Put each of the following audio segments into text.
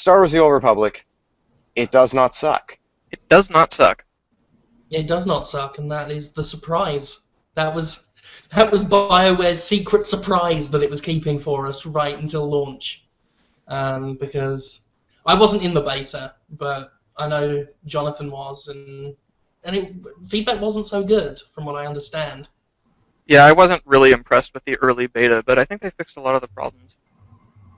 Star Wars: The Old Republic, it does not suck. It does not suck. It does not suck, and that is the surprise. That was BioWare's secret surprise that it was keeping for us right until launch. Because I wasn't in the beta, but I know Jonathan was, and feedback wasn't so good, from what I understand. Yeah, I wasn't really impressed with the early beta, but I think they fixed a lot of the problems.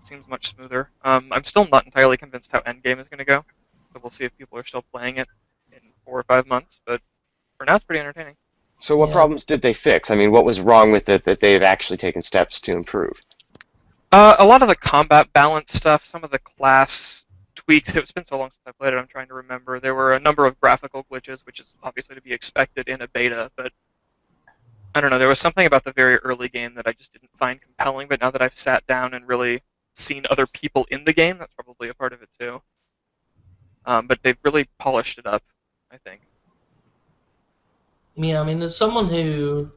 It seems much smoother. I'm still not entirely convinced how Endgame is going to go, so we'll see if people are still playing it in 4 or 5 months, but for now it's pretty entertaining. So what Yeah. problems did they fix? I mean, what was wrong with it that they've actually taken steps to improve? A lot of the combat balance stuff, some of the class tweaks. It's been so long since I played it, I'm trying to remember. There were a number of graphical glitches, which is obviously to be expected in a beta, but I don't know, there was something about the very early game that I just didn't find compelling, but now that I've sat down and really seen other people in the game, that's probably a part of it too. But they've really polished it up, I think. Yeah, I mean, as someone who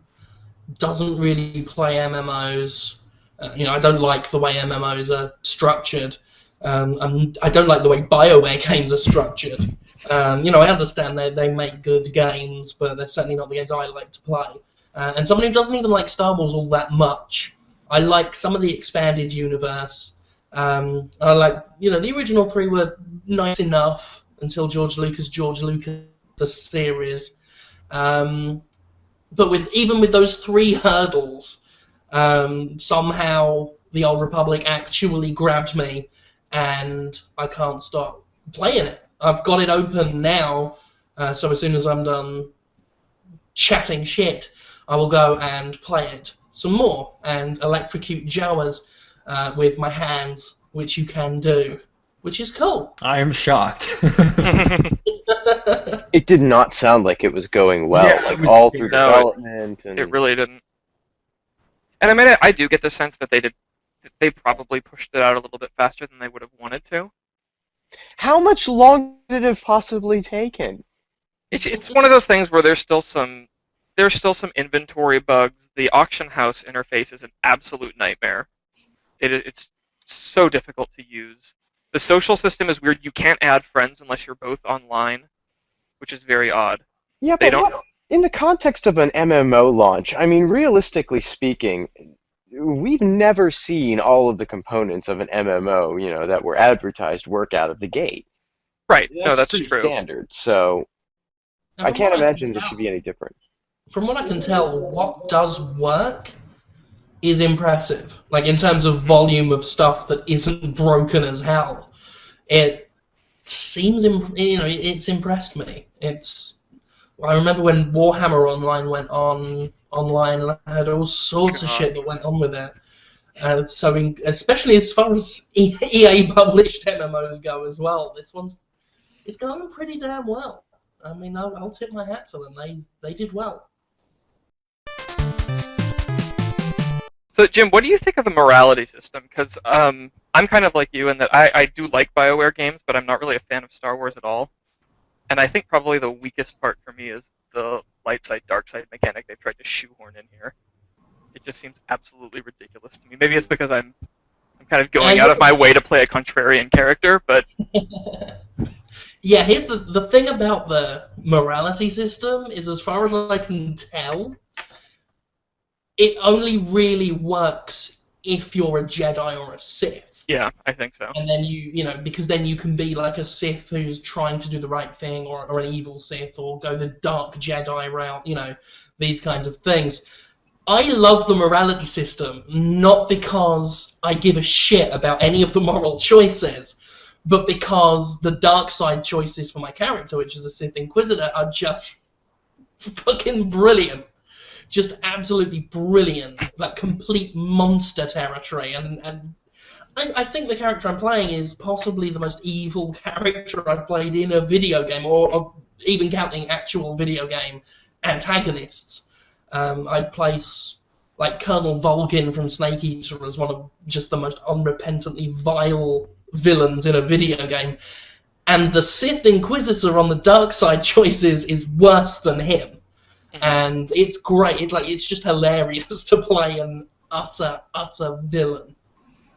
doesn't really play MMOs, I don't like the way MMOs are structured. I don't like the way BioWare games are structured. I understand they make good games, but they're certainly not the games I like to play. And someone who doesn't even like Star Wars all that much, I like some of the expanded universe. I like, the original 3 were nice enough until George Lucas the series. But even with those 3 hurdles, somehow the Old Republic actually grabbed me, and I can't stop playing it. I've got it open now, so as soon as I'm done chatting shit, I will go and play it some more and electrocute Jawas with my hands, which you can do, which is cool. I am shocked. It did not sound like it was going well, Yeah, it was- all through No, development. And It really didn't. And I mean, I do get the sense that they probably pushed it out a little bit faster than they would have wanted to. How much longer did it have possibly taken? It's one of those things where there's still some inventory bugs. The auction house interface is an absolute nightmare. It's so difficult to use. The social system is weird. You can't add friends unless you're both online, which is very odd. Yeah, They but don't. in the context of an MMO launch, I mean, realistically speaking, we've never seen all of the components of an MMO, that were advertised work out of the gate. Right. No, that's pretty true. standard, so And I from can't what can imagine it tell- should be any different. From what I can tell, what does work is impressive. Like, in terms of volume of stuff that isn't broken as hell. It seems, it's impressed me. I remember when Warhammer Online went online, and I heard all sorts of God. shit that went on with it. Especially as far as EA published MMOs go as well, it's going pretty damn well. I mean, I'll tip my hat to them. They did well. So, Jim, what do you think of the morality system? Because I'm kind of like you in that I do like BioWare games, but I'm not really a fan of Star Wars at all. And I think probably the weakest part for me is the light side, dark side mechanic they've tried to shoehorn in here. It just seems absolutely ridiculous to me. Maybe it's because I'm kind of going out of my way to play a contrarian character, but Yeah, here's the thing about the morality system is, as far as I can tell, it only really works if you're a Jedi or a Sith. yeah, I think so. And then because then you can be like a Sith who's trying to do the right thing, or an evil Sith, or go the dark Jedi route, these kinds of things. I love the morality system, not because I give a shit about any of the moral choices, but because the dark side choices for my character, which is a Sith Inquisitor, are just fucking brilliant. Just absolutely brilliant. Like, complete monster territory. And I think the character I'm playing is possibly the most evil character I've played in a video game, or even counting actual video game antagonists. I'd place like Colonel Volgin from Snake Eater as one of just the most unrepentantly vile villains in a video game. And the Sith Inquisitor on the dark side choices is worse than him. And it's great. It's just hilarious to play an utter villain.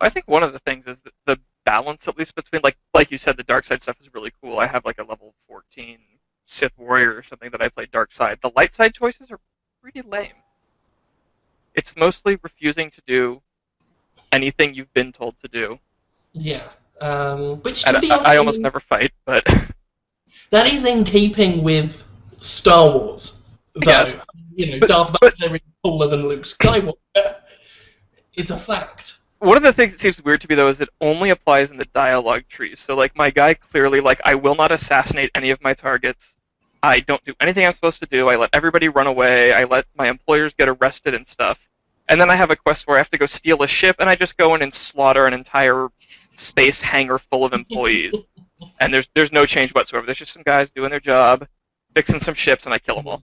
I think one of the things is that balance, at least between, like you said, the dark side stuff is really cool. I have like a level 14 Sith warrior or something that I play dark side. The light side choices are pretty lame. It's mostly refusing to do anything you've been told to do. Yeah. Which, And to be I honest, almost never fight, but that is in keeping with Star Wars, though. yes. Darth Vader is cooler than Luke Skywalker. It's a fact. One of the things that seems weird to me, though, is it only applies in the dialogue trees. So, like, my guy clearly, like, I will not assassinate any of my targets. I don't do anything I'm supposed to do. I let everybody run away. I let my employers get arrested and stuff. And then I have a quest where I have to go steal a ship, and I just go in and slaughter an entire space hangar full of employees. And there's no change whatsoever. There's just some guys doing their job, fixing some ships, and I kill them all.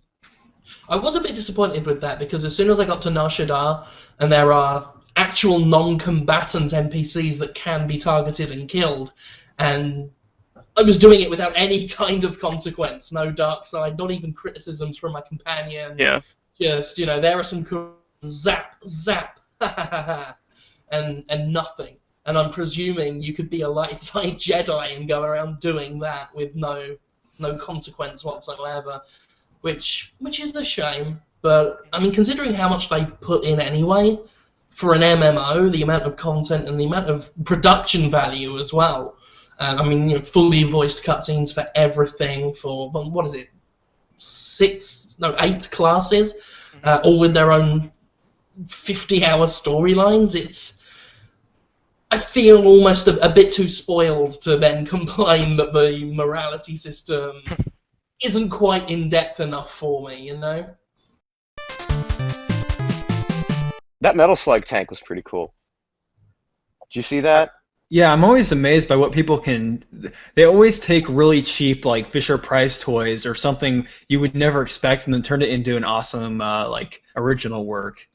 I was a bit disappointed with that, because as soon as I got to Nar Shaddaa, and there are actual non-combatant NPCs that can be targeted and killed, and I was doing it without any kind of consequence, no dark side, not even criticisms from my companion. Yeah. Just, there are some cool zap, zap, and nothing. And I'm presuming you could be a light side Jedi and go around doing that with no consequence whatsoever, which is a shame. But I mean, considering how much they've put in anyway for an MMO, the amount of content and the amount of production value as well. I mean, fully voiced cutscenes for everything, for, what is it, 8 classes, all with their own 50-hour storylines. I feel almost a bit too spoiled to then complain that the morality system isn't quite in-depth enough for me, That Metal Slug tank was pretty cool. Did you see that? Yeah, I'm always amazed by what people can. They always take really cheap, like Fisher-Price toys or something you would never expect, and then turn it into an awesome, like original work.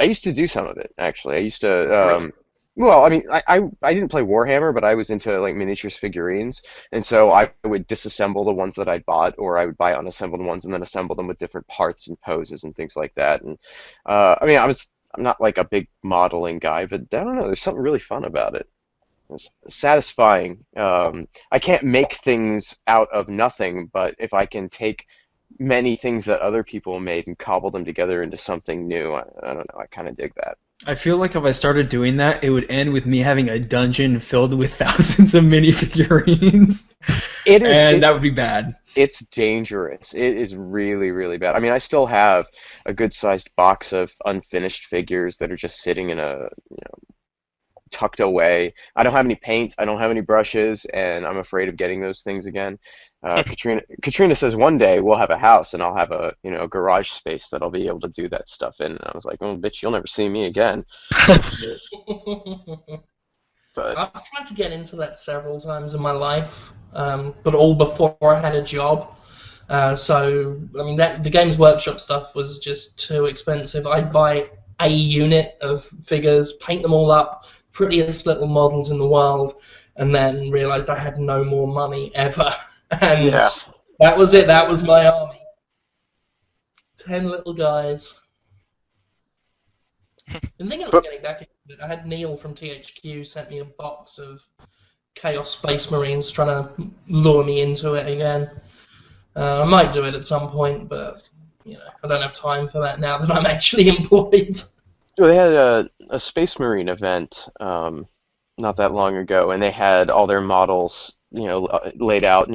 I used to do some of it, actually. I used to, Really? well, I mean, I didn't play Warhammer, but I was into like miniatures figurines, and so I would disassemble the ones that I'd bought, or I would buy unassembled ones and then assemble them with different parts and poses and things like that. And I mean, I'm not like a big modeling guy, but I don't know, there's something really fun about it. It's satisfying. I can't make things out of nothing, but if I can take many things that other people made and cobble them together into something new, I don't know, I kind of dig that. I feel like if I started doing that, it would end with me having a dungeon filled with thousands of minifigurines, and that would be bad. It's dangerous. It is really, really bad. I mean, I still have a good-sized box of unfinished figures that are just sitting in tucked away. I don't have any paint. I don't have any brushes, and I'm afraid of getting those things again. Katrina says one day we'll have a house and I'll have a garage space that I'll be able to do that stuff in. And I was like, oh, bitch, you'll never see me again. But I've tried to get into that several times in my life, but all before I had a job. So, I mean, the Games Workshop stuff was just too expensive. I'd buy a unit of figures, paint them all up, prettiest little models in the world, and then realized I had no more money ever. And yeah. that was it. That was my army. 10 little guys. I'm thinking of getting back into it. I had Neil from THQ sent me a box of Chaos Space Marines trying to lure me into it again. I might do it at some point, but I don't have time for that now that I'm actually employed. Well, they had a Space Marine event not that long ago, and they had all their models laid out,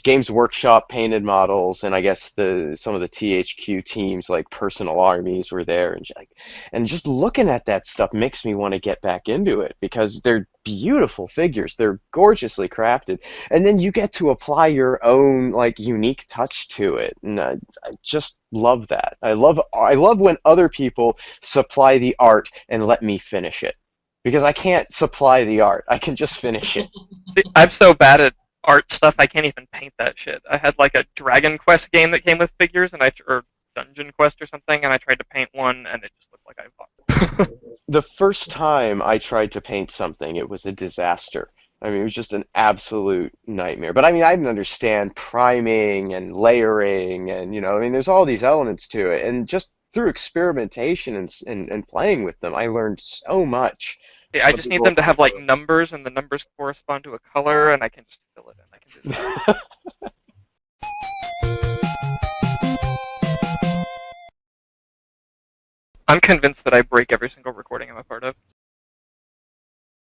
Games Workshop painted models, and I guess some of the THQ teams, like personal armies, were there, and just looking at that stuff makes me want to get back into it because they're beautiful figures, they're gorgeously crafted, and then you get to apply your own like unique touch to it, and I just love that. I love when other people supply the art and let me finish it. Because I can't supply the art. I can just finish it. See, I'm so bad at art stuff, I can't even paint that shit. I had like a Dragon Quest game that came with figures, or Dungeon Quest or something, and I tried to paint one, and it just looked like I bought. The first time I tried to paint something, it was a disaster. I mean, it was just an absolute nightmare. But I mean, I didn't understand priming and layering, and I mean, there's all these elements to it, and just through experimentation and playing with them, I learned so much. Yeah, I Some just need people them to have like prefer. numbers, and the numbers correspond to a color, and I can just fill it in. I can do this. I'm convinced that I break every single recording I'm a part of.